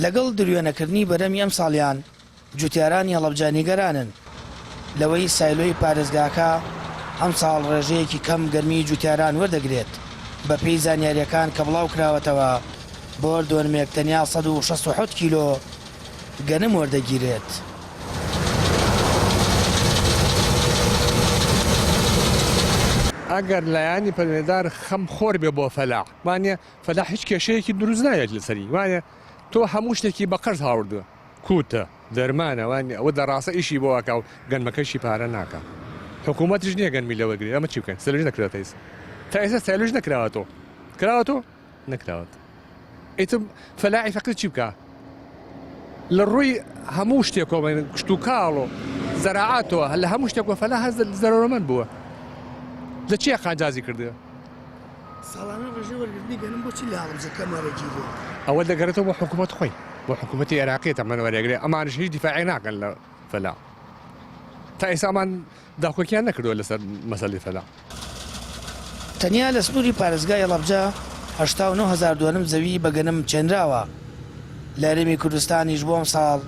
لەگەڵ دروێنەکردنی بەرەمی ئەم ساڵیان جوتیارانی هەڵەبجانیگەرانن لەوەی سایلۆی پارێزگاکە ئەم ساڵ ڕێژەیەکی کەم گەرمی جوتیاران وەردەگرێت بە پێی زانیاریەکان کە بڵاو کراوەتەوە بۆ دۆنمێک تەنیا 167 کیلۆ گەنم وەردەگیرێت. ئەگەر لایانی پەروێدار خەم خۆر بێ بۆ فەلاح وانە فەلاح هیچ کێشەیەکی دروست نایەت لەسەری وانە تۆ هەموو شتێکی بە قەرز هاوردووە کوتە دەرمانە وانە ئەوە دەڕاستە ئیشی بۆواکە و گەنمەکەشی پارە ناکە حکوومەتیش نییە گەنمی لەوەگری ئەمە چی بکەن سەلۆژ نەکرێتە ئێستا تا ئێستا سەلۆژ نەکراوەتەوە کراوەتەوە نەکراوەت ئیتر فەلاحی فەقط چی بکە لە ڕووی هەموو شتێکەوە کشت و کاڵ و زەراعاتەوە لە هەموو شتێکەوە فەلاح هەز زەرۆرەمەند بووە لە چیە قاجازی کردووە ساڵانە ڕێژەی وەرگرتنی گەنم بۆچی لە هەڵبجەکەم وەرەگیرێت ئەوە دەگەڕێتەوە بۆ حکوومەت خۆی بۆ حکوومەتی عێراقی تەمەەن وەرەگرێت ئەمانش هیچ دیفاعی ناکەن لە فەلاح تا ئێسامان داخۆکیان نەکردووە لەسەر مەسەلەی فەلاح. تەنیا لە سنووری پارێزگای هەڵەبجە 89,000 دوانم زەوی بە گەنم چێنراوە لە هەرێمی کوردستانیش بۆ ئەم ساڵ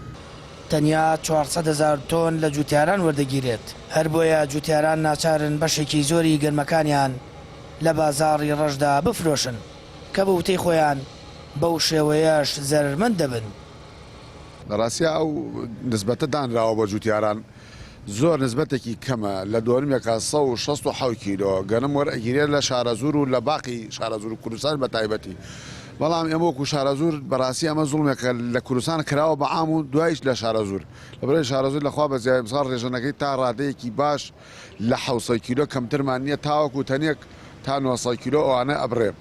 تەنیا 400,000 تۆن لە جوتیاران وەردەگیرێت هەر بۆیە جوتیاران ناچارن بەشێکی زۆری گەنمەکانیان لە بازاڕی ڕەشدا بفرۆشن کە بە وتەی خۆیان بەو شێوەیەش زەرمەند دەبن. لە ڕاستیە ئەو نسبەتە دانراوە بە جوتیاران زۆر نسبەتێکی کەمە لە دۆرمێکە 167 کیلۆ گەنم وەرەگیرێت لە شارەزور و لە باقی شارەزور و کوردستان بە تایبەتی بەڵام ئێمە وەکو شارەزور بەڕاستی ئەمە زوڵمێکە لە کوردستان کراوە بە عام و دوایش لە شارەزور لەبەرەوەی شارەزور لەخوا بە زیای ئەمساڵ ڕێژەنەکەی تا ڕادەیەکی باش لە 700 کیلۆ کەمترمان نییە تاوەکو تەنێک تا 900 کیلۆ ئەوانە ئەبڕێ.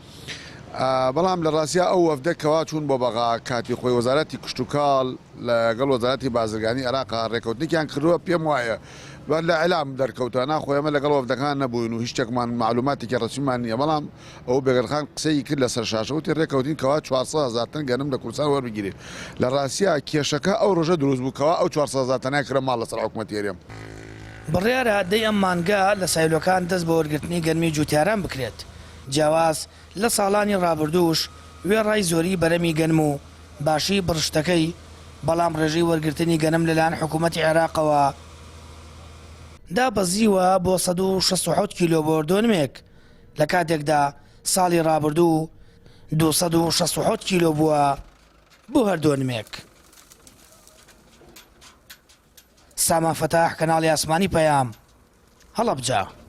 بەڵام لە ڕاستیا ئەو وەفدەکەوا چوون بۆ بەغا کاتی خۆی وەزارەتی کشت و کاڵ لەگەڵ وەزارەتی بازرگانی عێراقا ڕێکەوتنێکیان کردووە پێم وایە لە عێلام دەرکەوتە ناخۆی ئەمە لەگەڵ وەفدەکان نەبووین و هیچ شتێکمان معلوماتێکی ڕەسمیمان نییە بەڵام ئەو بێگەرخان قسەی کرد لەسەر شاشەوتی ڕێکەوتین کەوا 400,000 تن گەنم لە کوردستان وەربگیرێت لە ڕاستیا کێشەکە ئەو ڕۆژە دروست بووکەوە ئەو 400,000 تەنای کرە ماڵ لەسەر حکوومەتی هەرێم. بڕیارە دەی ئەم مانگە لە سایلۆکان دەست بە وەرگرتنی گەنمی جوتیاران بکرێت جیاواز لە ساڵانی ڕابردووش وێڕای زۆری بەرەمی گەنم و باشی بڕشتەکەی بەڵام ڕێژەی وەرگرتنی گەنم لەلایەن حکوومەتی عێراقەوە دابەزیوە بۆ 167 کیلۆ بۆ دۆنمێک لە کاتێکدا ساڵی ڕابردوو 267 کیلۆ بووە بۆ هەر دۆنمێک. سامان فەتاح کەناڵی ئاسمانی پەیام هەڵەبجە.